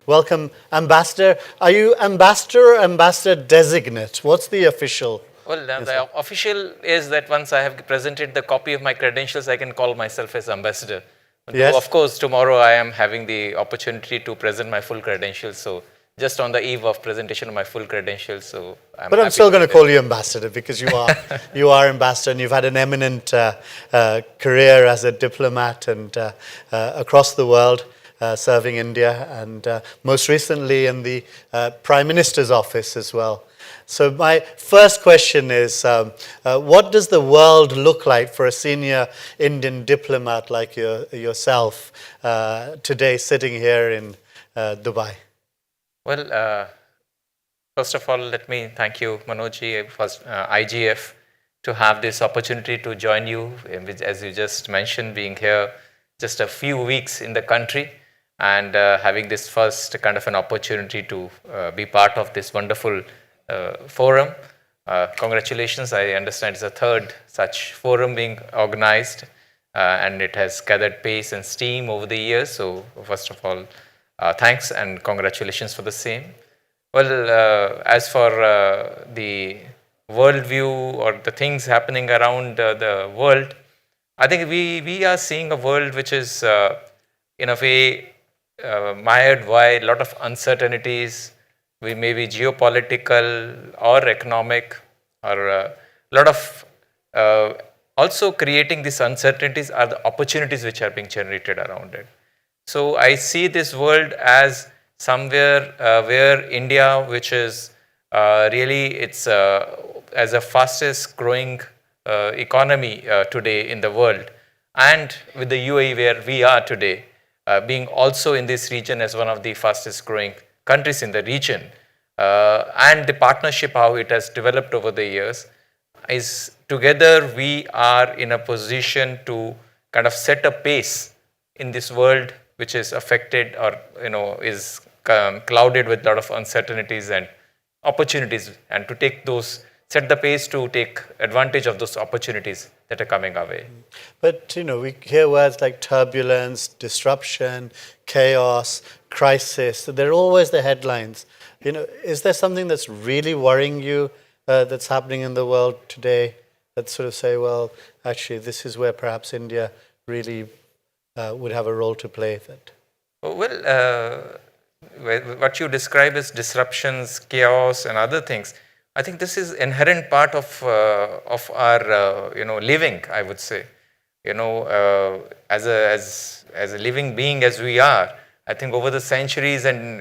Welcome, Ambassador. Are you Ambassador or Ambassador Designate? What's the official? Well, the official is that once I have presented the copy of my credentials, I can call myself as ambassador. Yes. Though, of course, tomorrow I am having the opportunity to present my full credentials. So, just on the eve of presentation of my full credentials, so I'm still going to call you ambassador because you are ambassador, and you've had an eminent career as a diplomat and across the world. Serving India and most recently in the Prime Minister's office as well. So my first question is, what does the world look like for a senior Indian diplomat like yourself today sitting here in Dubai? Well, first of all, let me thank you, Manoj, for IGF, to have this opportunity to join you, as you just mentioned, being here just a few weeks in the country and having this first kind of an opportunity to be part of this wonderful forum. Congratulations, I understand it's a third such forum being organized and it has gathered pace and steam over the years. So first of all, thanks and congratulations for the same. Well, as for the worldview or the things happening around the world, I think we are seeing a world which is in a way mired by a lot of uncertainties. We may be geopolitical or economic, or a lot of also creating these uncertainties are the opportunities which are being generated around it. So I see this world as somewhere where India, which is really it's as a fastest growing economy today in the world, and with the UAE where we are today, being also in this region as one of the fastest growing countries in the region, and the partnership, how it has developed over the years, is together we are in a position to kind of set a pace in this world which is affected or is clouded with a lot of uncertainties and opportunities, and to take those, set the pace to take advantage of those opportunities that are coming our way. But, we hear words like turbulence, disruption, chaos, crisis. They're always the headlines. Is there something that's really worrying you that's happening in the world today that sort of say, well, actually, this is where perhaps India really would have a role to play? Well, what you describe as disruptions, chaos, and other things, I think this is inherent part of our living. I would say, as a living being as we are, I think over the centuries and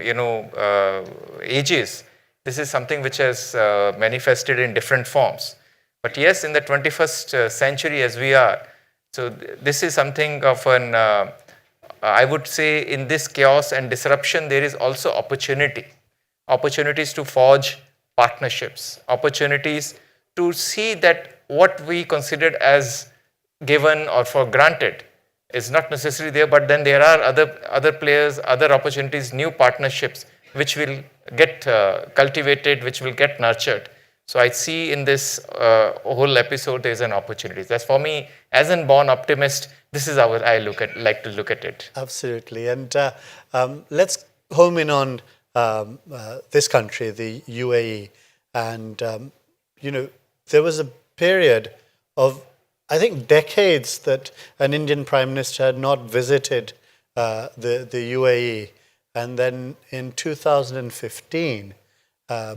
ages, this is something which has manifested in different forms. But yes, in the 21st century as we are, so this is something of an I would say in this chaos and disruption there is also opportunities to forge partnerships, opportunities to see that what we considered as given or for granted is not necessarily there, but then there are other players, other opportunities, new partnerships which will get cultivated, which will get nurtured. So I see in this whole episode there is an opportunity. That's for me, as a born optimist, this is how I like to look at it. Absolutely. And let's home in on this country, the UAE. And, there was a period of, I think, decades that an Indian Prime Minister had not visited the UAE. And then in 2015,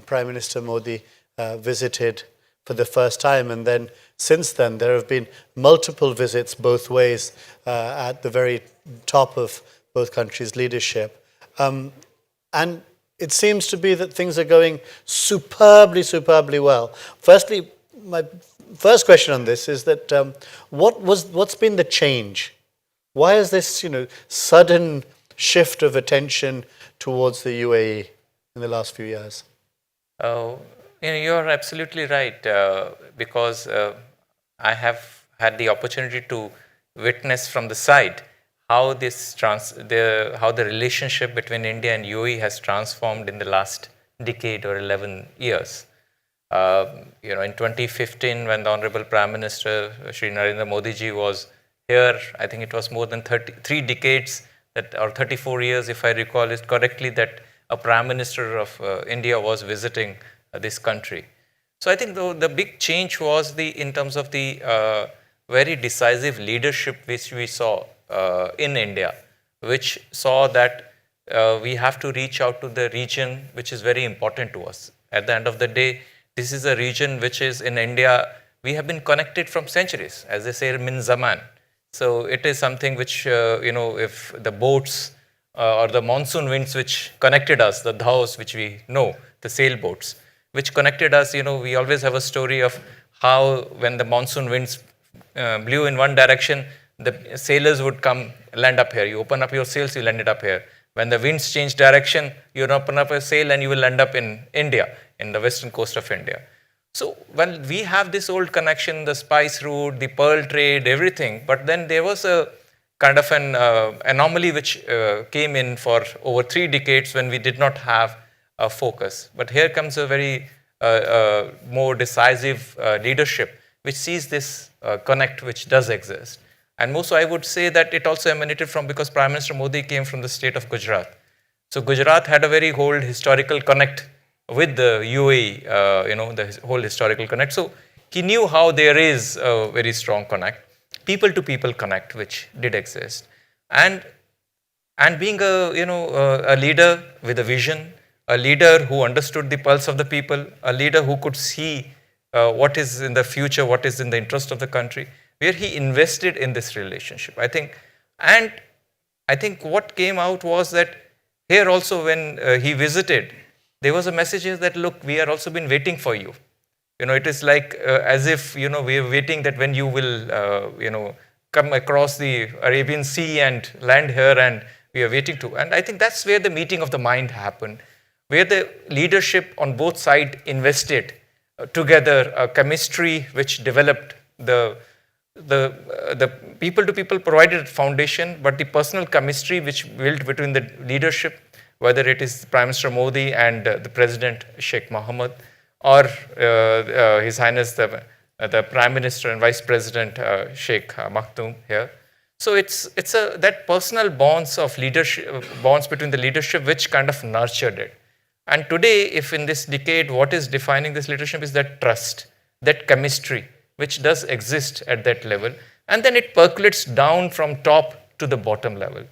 Prime Minister Modi visited for the first time. And then since then, there have been multiple visits both ways at the very top of both countries' leadership. And it seems to be that things are going superbly well. Firstly, my first question on this is that what's been the change? Why is this sudden shift of attention towards the UAE in the last few years? You're absolutely right, because I have had the opportunity to witness from the side how how the relationship between India and UAE has transformed in the last decade or 11 years. In 2015, when the Honorable Prime Minister Shri Narendra Modi ji was here, I think it was more than 3 decades that, or 34 years, if I recall it correctly, that a Prime Minister of India was visiting this country. So I think the big change was in terms of the very decisive leadership which we saw in India, which saw that we have to reach out to the region which is very important to us. At the end of the day, this is a region which is in India, we have been connected from centuries, as they say, min zaman. So it is something which, if the boats or the monsoon winds which connected us, the dhaws which we know, the sailboats, which connected us, we always have a story of how when the monsoon winds blew in one direction, the sailors would come, land up here. You open up your sails, you land it up here. When the winds change direction, you open up a sail and you will end up in India, in the western coast of India. So, well, we have this old connection, the spice route, the pearl trade, everything, but then there was a kind of an anomaly which came in for over 3 decades when we did not have a focus. But here comes a very more decisive leadership which sees this connect which does exist. And most, I would say that it also emanated from, because Prime Minister Modi came from the state of Gujarat. So Gujarat had a very old historical connect with the UAE, the whole historical connect. So he knew how there is a very strong connect, people to people connect, which did exist. And being a leader with a vision, a leader who understood the pulse of the people, a leader who could see what is in the future, what is in the interest of the country, where he invested in this relationship. I think what came out was that here also when he visited, there was a message that, look, we are also been waiting for you. It is like as if, we are waiting that when you will, come across the Arabian Sea and land here, and we are waiting to. And I think that's where the meeting of the mind happened, where the leadership on both sides invested together a chemistry which developed the people to people provided foundation, but the personal chemistry which built between the leadership, whether it is Prime Minister Modi and the President Sheikh Mohammed, or His Highness the Prime Minister and Vice President Sheikh Maktoum here. So it's that personal bonds of leadership, bonds between the leadership, which kind of nurtured it. And today, if in this decade, what is defining this leadership is that trust, that chemistry, which does exist at that level, and then it percolates down from top to the bottom level.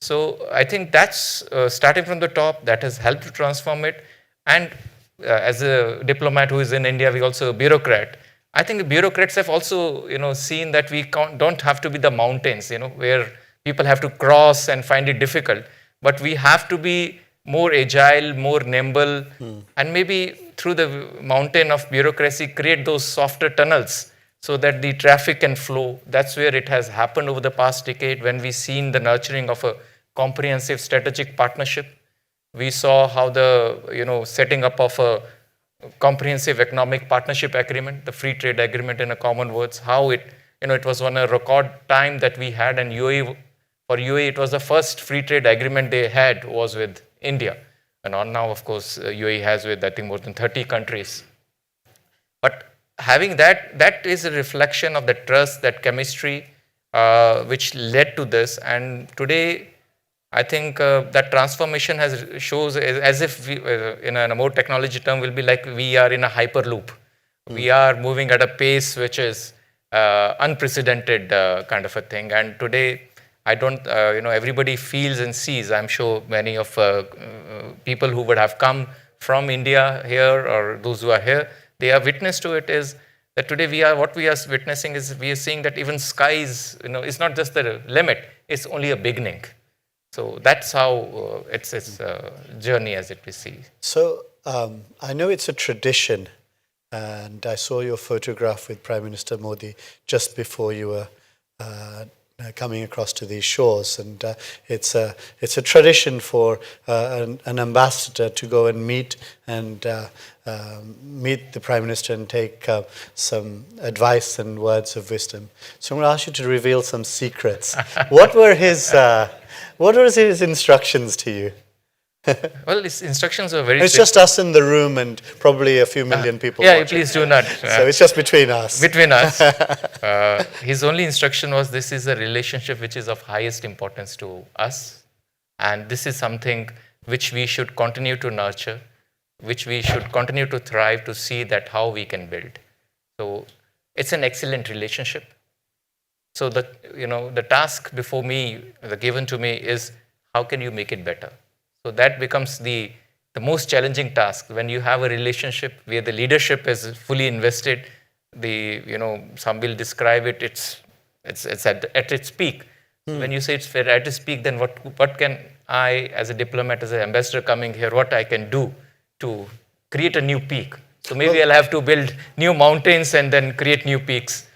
So I think that's starting from the top, that has helped to transform it. And as a diplomat who is in India, we also a bureaucrat. I think the bureaucrats have also, seen that we don't have to be the mountains, where people have to cross and find it difficult, but we have to be more agile, more nimble, and maybe through the mountain of bureaucracy, create those softer tunnels so that the traffic can flow. That's where it has happened over the past decade when we've seen the nurturing of a comprehensive strategic partnership. We saw how the, setting up of a comprehensive economic partnership agreement, the free trade agreement in a common words, how it, it was on a record time that we had, and for UAE, it was the first free trade agreement they had was with India. And now, of course, UAE has with, I think, more than 30 countries. But having that is a reflection of the trust, that chemistry, which led to this. And today, I think that transformation shows as if we, in a more technology term, will be like we are in a hyperloop. We are moving at a pace which is unprecedented kind of a thing. And today, I don't, everybody feels and sees. I'm sure many of people who would have come from India here, or those who are here, they are witness to it, is that today what we are witnessing is we are seeing that even skies, it's not just the limit, it's only a beginning. So that's how it's a journey as it we see. So I know it's a tradition, and I saw your photograph with Prime Minister Modi just before you were coming across to these shores, and it's a tradition for an ambassador to go and meet the Prime Minister and take some advice and words of wisdom. So I'm going to ask you to reveal some secrets. What were his instructions to you? Well, his instructions are very... It's just us in the room and probably a few million people Yeah, watching. please do not. So it's just between us. Between us. His only instruction was, this is a relationship which is of highest importance to us. And this is something which we should continue to nurture, which we should continue to thrive to see that how we can build. So it's an excellent relationship. So the task before me, the given to me is how can you make it better? So that becomes the most challenging task when you have a relationship where the leadership is fully invested. Some will describe it. It's at its peak. So when you say it's at its peak, then what can I, as a diplomat, as an ambassador coming here, what I can do to create a new peak? So maybe I'll have to build new mountains and then create new peaks.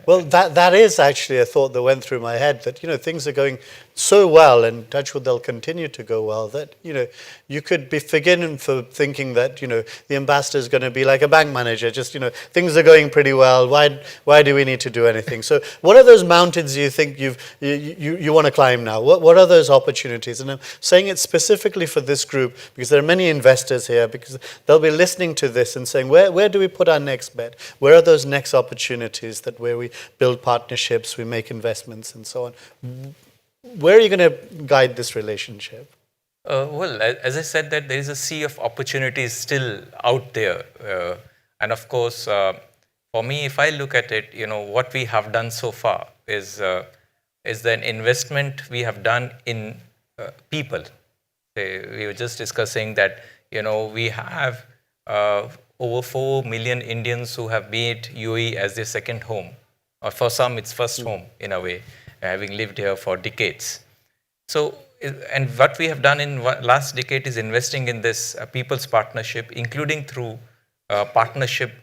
Well, that is actually a thought that went through my head, that things are going so well, and touch wood they'll continue to go well, that you could be forgiven for thinking that the ambassador is going to be like a bank manager, just things are going pretty well, why do we need to do anything? So what are those mountains you think you want to climb now? What are those opportunities? And I'm saying it specifically for this group because there are many investors here, because they'll be listening to this and saying, where do we put our next bet? Where are those next opportunities that where we build partnerships, we make investments and so on? Where are you going to guide this relationship? Well, as I said, that there is a sea of opportunities still out there. And of course, for me, if I look at it, what we have done so far is the investment we have done in people. We were just discussing that, we have over 4 million Indians who have made UAE as their second home. Or for some, it's first home in a way, having lived here for decades. So, and what we have done in last decade is investing in this people's partnership, including through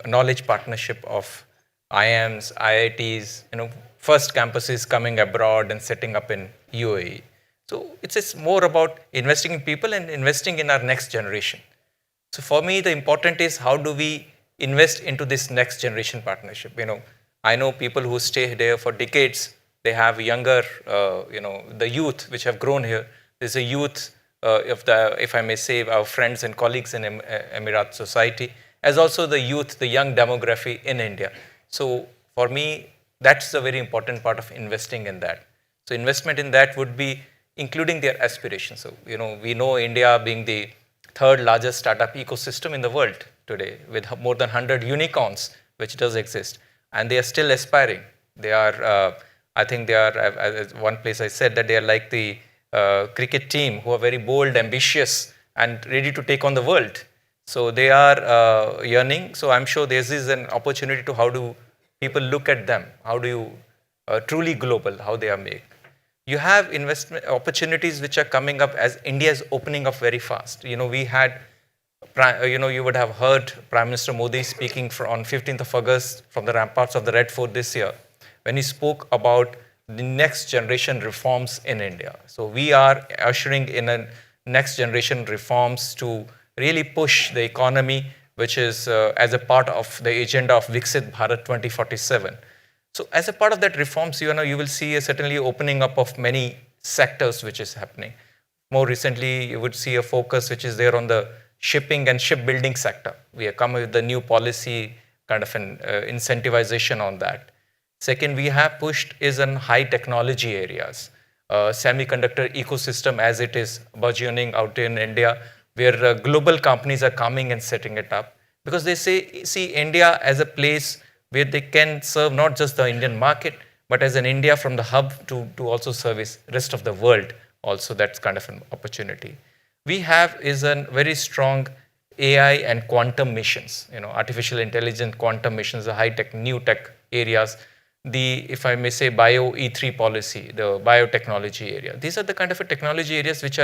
knowledge partnership of IIMs, IITs, first campuses coming abroad and setting up in UAE. So it's more about investing in people and investing in our next generation. So for me, the important is how do we invest into this next generation partnership? I know people who stay there for decades. They have younger, the youth which have grown here. There's a youth if I may say, our friends and colleagues in Emirat society, as also the youth, the young demography in India. So for me, that's a very important part of investing in that. So investment in that would be including their aspirations. So, we know India being the third largest startup ecosystem in the world today, with more than 100 unicorns, which does exist. And they are still aspiring. They are, I think they are, one place I said that they are like the cricket team who are very bold, ambitious, and ready to take on the world. So they are yearning. So I'm sure this is an opportunity to how do people look at them? How do you truly global, how they are made? You have investment opportunities which are coming up as India is opening up very fast. We had, you would have heard Prime Minister Modi speaking on 15th of August from the ramparts of the Red Fort this year, when he spoke about the next generation reforms in India. So we are ushering in a next generation reforms to really push the economy, which is as a part of the agenda of Viksit Bharat 2047. So as a part of that reforms, you will see a certainly opening up of many sectors which is happening. More recently, you would see a focus which is there on the shipping and shipbuilding sector. We are coming with the new policy kind of an incentivization on that. Second, we have pushed is in high technology areas, semiconductor ecosystem as it is burgeoning out in India, where global companies are coming and setting it up, because they see India as a place where they can serve not just the Indian market, but as an India from the hub to also service rest of the world. Also, that's kind of an opportunity. We have is a very strong AI and quantum missions, artificial intelligence, quantum missions, the high-tech, new tech areas. If I may say, bio E3 policy, the biotechnology area. These are the kind of technology areas which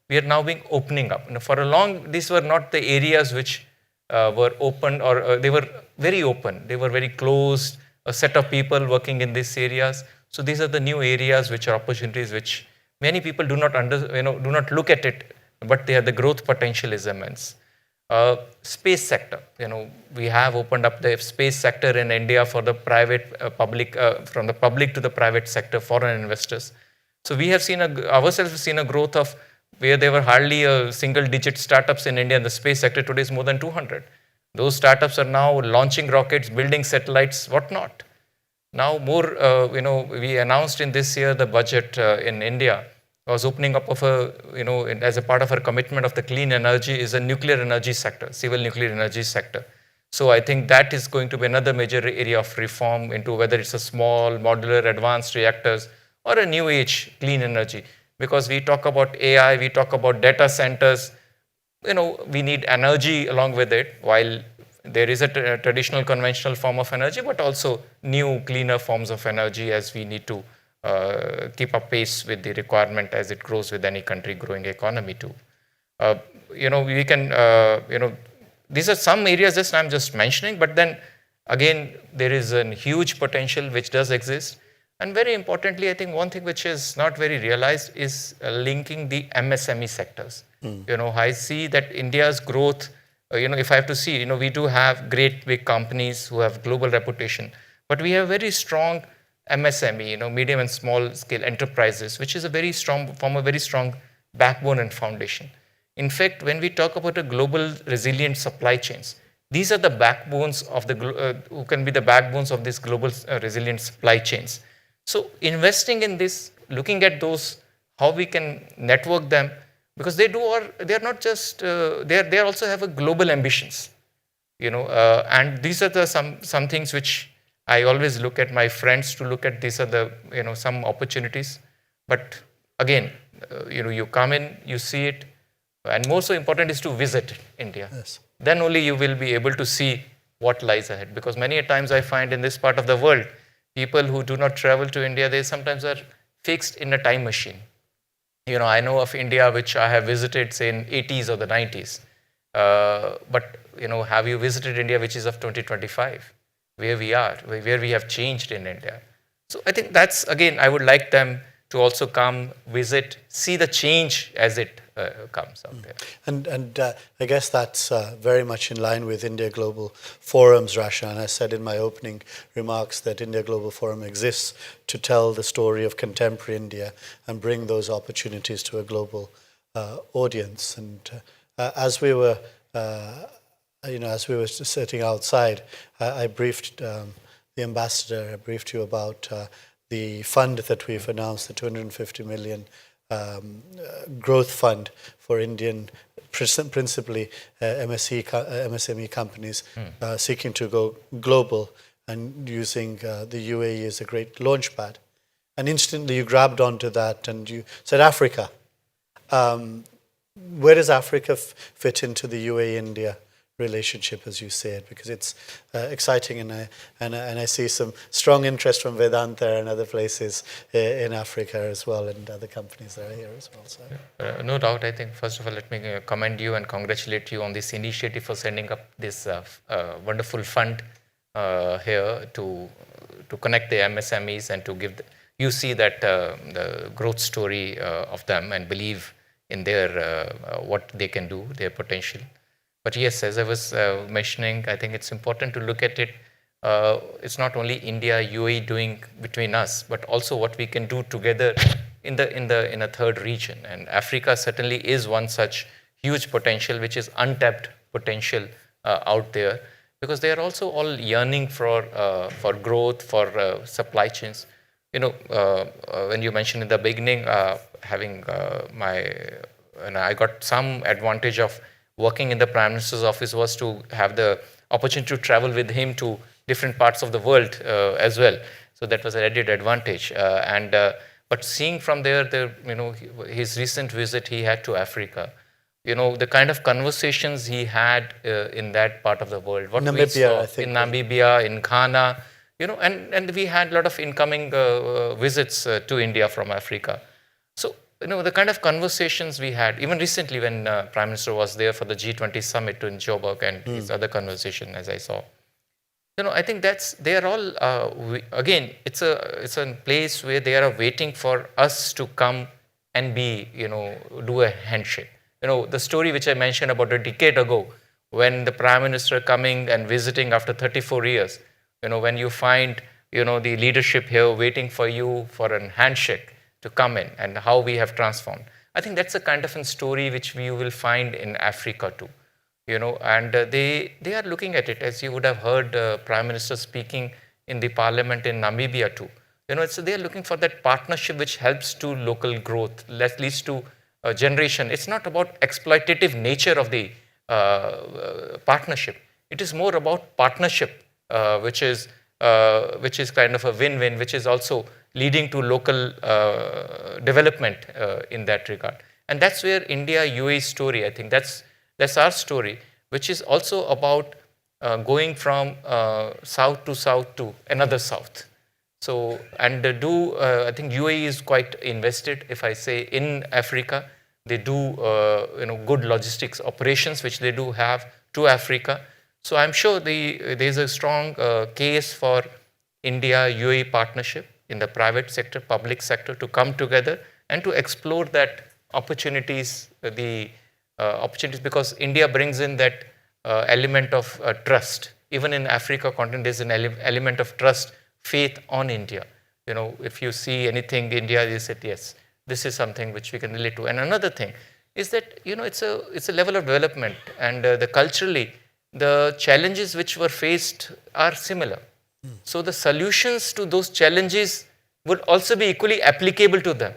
we are now being opening up. For a long, these were not the areas which were open, or they were very open. They were very closed, a set of people working in these areas. So these are the new areas which are opportunities which many people do not look at it, but they are the growth potential is immense. Space sector, we have opened up the space sector in India for the private, public, from the public to the private sector, foreign investors. So we have seen ourselves seen a growth of where there were hardly a single-digit startups in India in the space sector. Today is more than 200. Those startups are now launching rockets, building satellites, whatnot. Now more, we announced in this year the budget in India was opening up of a, as a part of her commitment of the clean energy is a nuclear energy sector, civil nuclear energy sector. So I think that is going to be another major area of reform into whether it's a small, modular, advanced reactors or a new age clean energy. Because we talk about AI, we talk about data centers, we need energy along with it, while there is a traditional conventional form of energy, but also new cleaner forms of energy as we need to keep up pace with the requirement as it grows with any country growing economy too. We can, these are some areas just I'm just mentioning, but then again, there is a huge potential which does exist. And very importantly, I think one thing which is not very realized is linking the MSME sectors. I see that India's growth, if I have to see, we do have great big companies who have global reputation, but we have very strong MSME, medium and small scale enterprises, which is a very strong, form a very strong backbone and foundation. In fact, when we talk about a global resilient supply chains, these are the backbones of who can be the backbones of these global resilient supply chains. So investing in this, looking at those, how we can network them, because they are not just they also have a global ambitions, and these are the some things which I always look at my friends to look at. These are the some opportunities, but again, you come in, you see it, and more so important is to visit India. Yes. Then only you will be able to see what lies ahead. Because many a times I find in this part of the world, people who do not travel to India, they sometimes are fixed in a time machine. I know of India, which I have visited, say, in 80s or the 90s. But, have you visited India, which is of 2025, where we are, where we have changed in India? So I think that's, again, I would like them to also come, visit, see the change as it comes out there. And I guess that's very much in line with India Global Forum's rationale. And I said in my opening remarks that India Global Forum exists to tell the story of contemporary India and bring those opportunities to a global audience. And as we were, sitting outside, I briefed the ambassador. I briefed you about the fund that we've announced, the 250 million growth fund for Indian, principally MSME companies seeking to go global and using the UAE as a great launchpad. And instantly you grabbed onto that and you said Africa. Where does Africa fit into the UAE-India relationship, as you say it? Because it's exciting, and I see some strong interest from Vedanta and other places in Africa as well, and other companies that are here as well. So. No doubt. I think first of all, let me commend you and congratulate you on this initiative for sending up this wonderful fund here to connect the MSMEs and to give. You see that the growth story of them and believe in their what they can do, their potential. But yes, as I was mentioning, I think it's important to look at it. It's not only India, UAE doing between us, but also what we can do together in a third region. And Africa certainly is one such huge potential, which is untapped potential out there, because they are also all yearning for growth, for supply chains. When you mentioned in the beginning, having I got some advantage of working in the Prime Minister's office was to have the opportunity to travel with him to different parts of the world as well. So that was an added advantage. But seeing from there, his recent visit he had to Africa, the kind of conversations he had in that part of the world. What Namibia, we saw I think. in Namibia, in Ghana, and we had a lot of incoming visits to India from Africa. So, the kind of conversations we had, even recently when Prime Minister was there for the G20 summit in Joburg and his other conversation, as I saw. I think they are all, again, it's a place where they are waiting for us to come and do a handshake. The story which I mentioned about a decade ago, when the Prime Minister coming and visiting after 34 years, when you find, the leadership here waiting for you for a handshake to come in, and how we have transformed. I think that's a kind of a story which we will find in Africa too. And they are looking at it, as you would have heard Prime Minister speaking in the parliament in Namibia too. So they are looking for that partnership which helps to local growth, that leads to generation. It's not about exploitative nature of the partnership. It is more about partnership, which is kind of a win-win, which is also leading to local development in that regard. And that's where India UAE story, I think that's our story, which is also about going from south to another south. So, and I think UAE is quite invested, if I say, in Africa. They do, good logistics operations, which they do have to Africa. So I'm sure there's a strong case for India-UAE partnership in the private sector, public sector, to come together and to explore that opportunities, opportunities, because India brings in that element of trust. Even in Africa continent, there's an element of trust, faith on India. If you see anything India, you said, yes, this is something which we can relate to. And another thing is that, it's a level of development, and culturally, the challenges which were faced are similar. So the solutions to those challenges would also be equally applicable to them.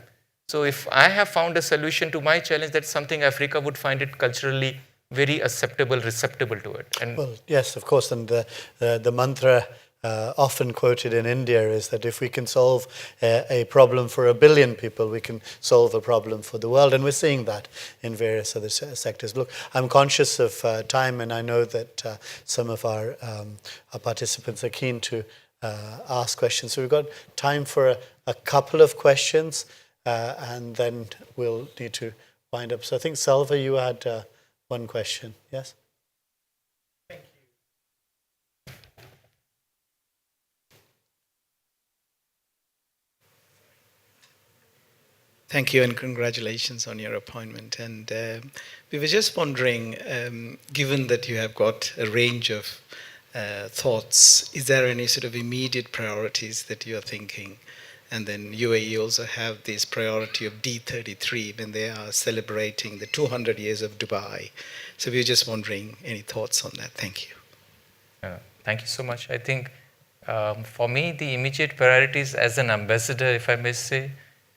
So if I have found a solution to my challenge, that's something Africa would find it culturally very acceptable, receptible to it. And well, yes, of course, and the mantra often quoted in India is that if we can solve a problem for 1 billion people, we can solve a problem for the world. And we're seeing that in various other sectors. Look, I'm conscious of time, and I know that some of our participants are keen to ask questions. So we've got time for a couple of questions, and then we'll need to wind up. So I think, Salva, you had one question. Yes? Thank you, and congratulations on your appointment. And we were just wondering, given that you have got a range of thoughts, is there any sort of immediate priorities that you're thinking? And then UAE also have this priority of D33 when they are celebrating the 200 years of Dubai. So we were just wondering, any thoughts on that? Thank you. Thank you so much. I think for me, the immediate priorities as an ambassador, if I may say,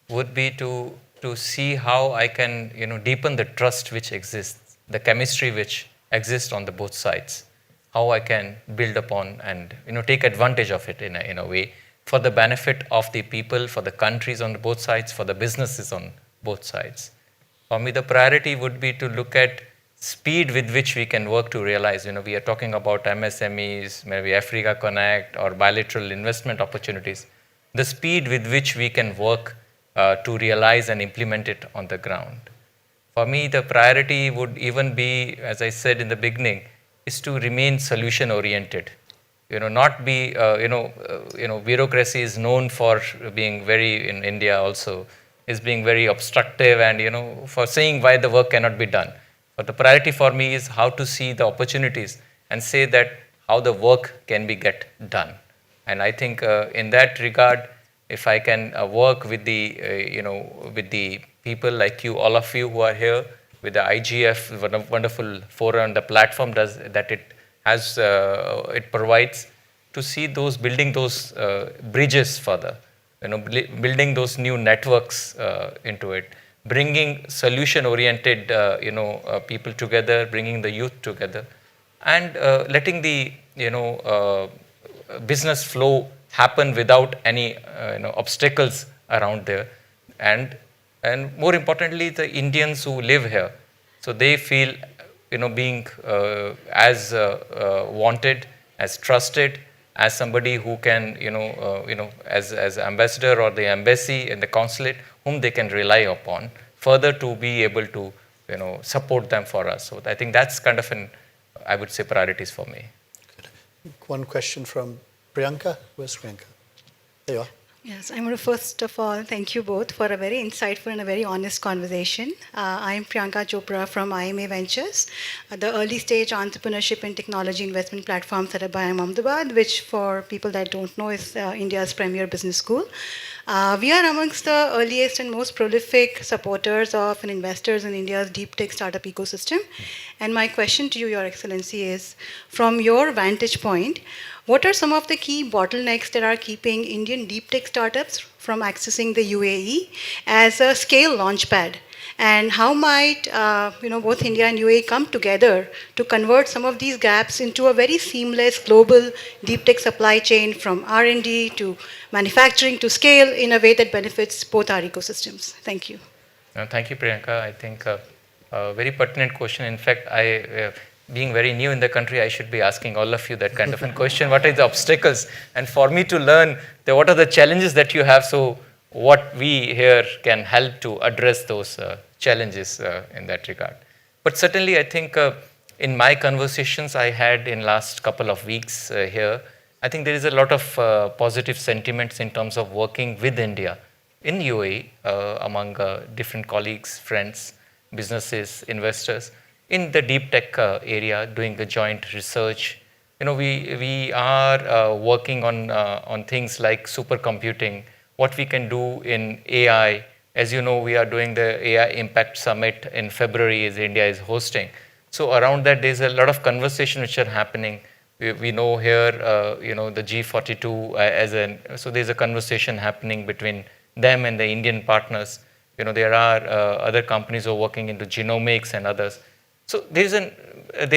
would be to see how I can deepen the trust which exists, the chemistry which exists on the both sides, how I can build upon and take advantage of it in a way for the benefit of the people, for the countries on both sides, for the businesses on both sides. For me, the priority would be to look at speed with which we can work to realize. We are talking about MSMEs, maybe Africa Connect or bilateral investment opportunities. The speed with which we can work to realize and implement it on the ground. For me, the priority would even be, as I said in the beginning, is to remain solution oriented. Not be, bureaucracy is known for being very, in India also, is being very obstructive and, for saying why the work cannot be done. But the priority for me is how to see the opportunities and say that how the work can be get done. And I think in that regard, if I can work with the, with the people like you, all of you who are here, with the IGF, wonderful forum, the platform it provides, to see those, building those bridges further, building those new networks into it, bringing solution-oriented, people together, bringing the youth together, and letting the, business flow happen without any obstacles around there, and more importantly, the Indians who live here, so they feel being as wanted, as trusted, as somebody who can as ambassador or the embassy and the consulate whom they can rely upon further to be able to support them for us. So I think that's kind of I would say priorities for me. Good. One question from Priyanka. Where's Priyanka? There you are. Yes, I'm going to first of all thank you both for a very insightful and a very honest conversation. I'm Priyanka Chopra from IMA Ventures, the early stage entrepreneurship and technology investment platform set up by Ahmedabad, which for people that don't know is India's premier business school. We are amongst the earliest and most prolific supporters of and investors in India's deep tech startup ecosystem. And my question to you, Your Excellency, is from your vantage point, what are some of the key bottlenecks that are keeping Indian deep tech startups from accessing the UAE as a scale launchpad? And how might both India and UAE come together to convert some of these gaps into a very seamless global deep tech supply chain from R&D to manufacturing to scale in a way that benefits both our ecosystems? Thank you. Thank you, Priyanka. I think a very pertinent question. In fact, being very new in the country, I should be asking all of you that kind of a question. What are the obstacles? And for me to learn what are the challenges that you have, so what we here can help to address those challenges in that regard. But certainly, I think in my conversations I had in last couple of weeks here, I think there is a lot of positive sentiments in terms of working with India in UAE among different colleagues, friends, businesses, investors in the deep tech area, doing the joint research. We are working on things like supercomputing, what we can do in AI. As you know, we are doing the AI Impact Summit in February, as India is hosting. So around that, there's a lot of conversation which are happening. We know here, the G42 so there's a conversation happening between them and the Indian partners. There are other companies who are working into genomics and others. So there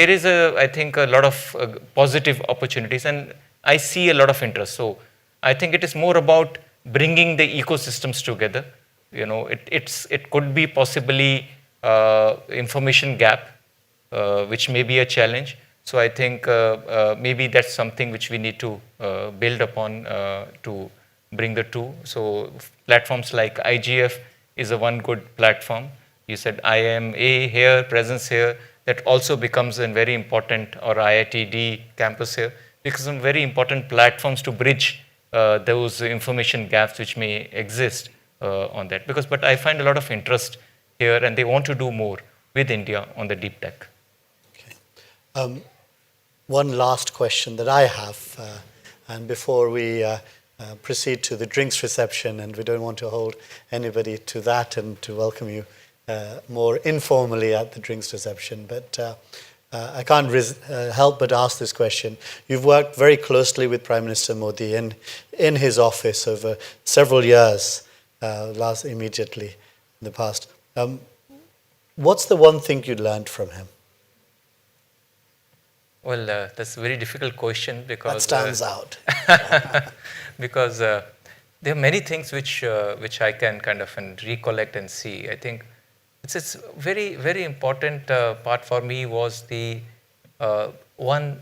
is I think a lot of positive opportunities, and I see a lot of interest. So I think it is more about bringing the ecosystems together. It could be possibly information gap, which may be a challenge. So I think maybe that's something which we need to build upon to bring the two. So platforms like IGF is a one good platform. You said IMA here, presence here, that also becomes a very important, or IITD campus here, because some very important platforms to bridge those information gaps which may exist on that. But I find a lot of interest here, and they want to do more with India on the deep tech. Okay. One last question that I have, and before we proceed to the drinks reception, and we don't want to hold anybody to that, and to welcome you more informally at the drinks reception, but I can't help but ask this question. You've worked very closely with Prime Minister Modi in his office over several years, immediately in the past. What's the one thing you learned from him? Well, that's a very difficult question, because that stands out. Because there are many things which I can kind of recollect and see. I think it's very, very important part for me was the one,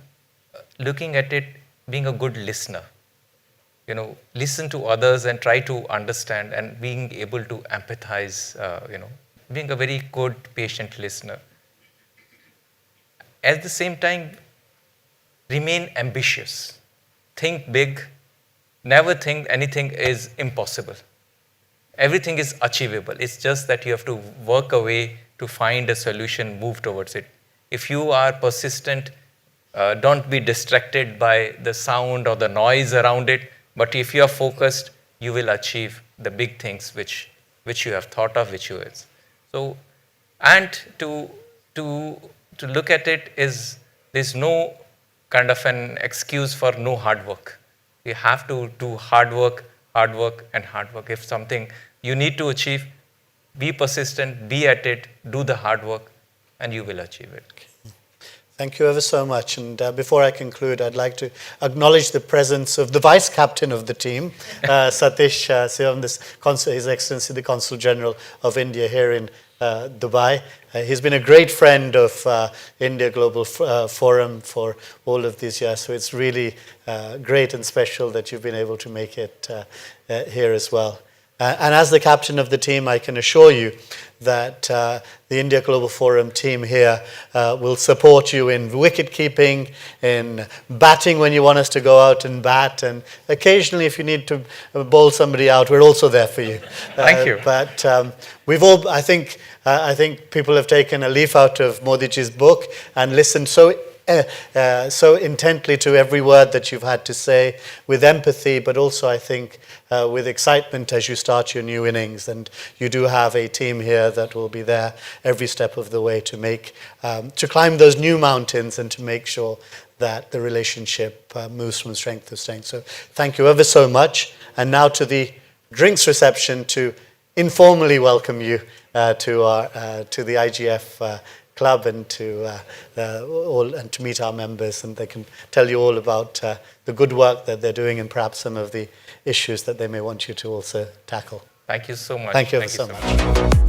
looking at it, being a good listener. Listen to others and try to understand, and being able to empathize, being a very good patient listener. At the same time, remain ambitious. Think big. Never think anything is impossible. Everything is achievable. It's just that you have to work a way to find a solution, move towards it. If you are persistent, don't be distracted by the sound or the noise around it. But if you are focused, you will achieve the big things which you have thought of, which you is. So, and to look at it is, there's no kind of an excuse for no hard work. You have to do hard work, and hard work. If something you need to achieve, be persistent, be at it, do the hard work, and you will achieve it. Thank you ever so much. And before I conclude, I'd like to acknowledge the presence of the Vice Captain of the team, Satish Sivam, His Excellency the Consul General of India here in Dubai. He's been a great friend of India Global Forum for all of these years. So it's really great and special that you've been able to make it here as well. And as the captain of the team, I can assure you that the India Global Forum team here will support you in wicket keeping, in batting when you want us to go out and bat, and occasionally if you need to bowl somebody out, we're also there for you. Thank you. But we've I think people have taken a leaf out of Modiji's book and listened so so intently to every word that you've had to say, with empathy, but also I think with excitement as you start your new innings. And you do have a team here that will be there every step of the way to make, to climb those new mountains and to make sure that the relationship moves from strength to strength. So thank you ever so much. And now to the drinks reception to informally welcome you to the IGF club and to meet our members, and they can tell you all about the good work that they're doing and perhaps some of the issues that they may want you to also tackle. Thank you so much. Thank you so much.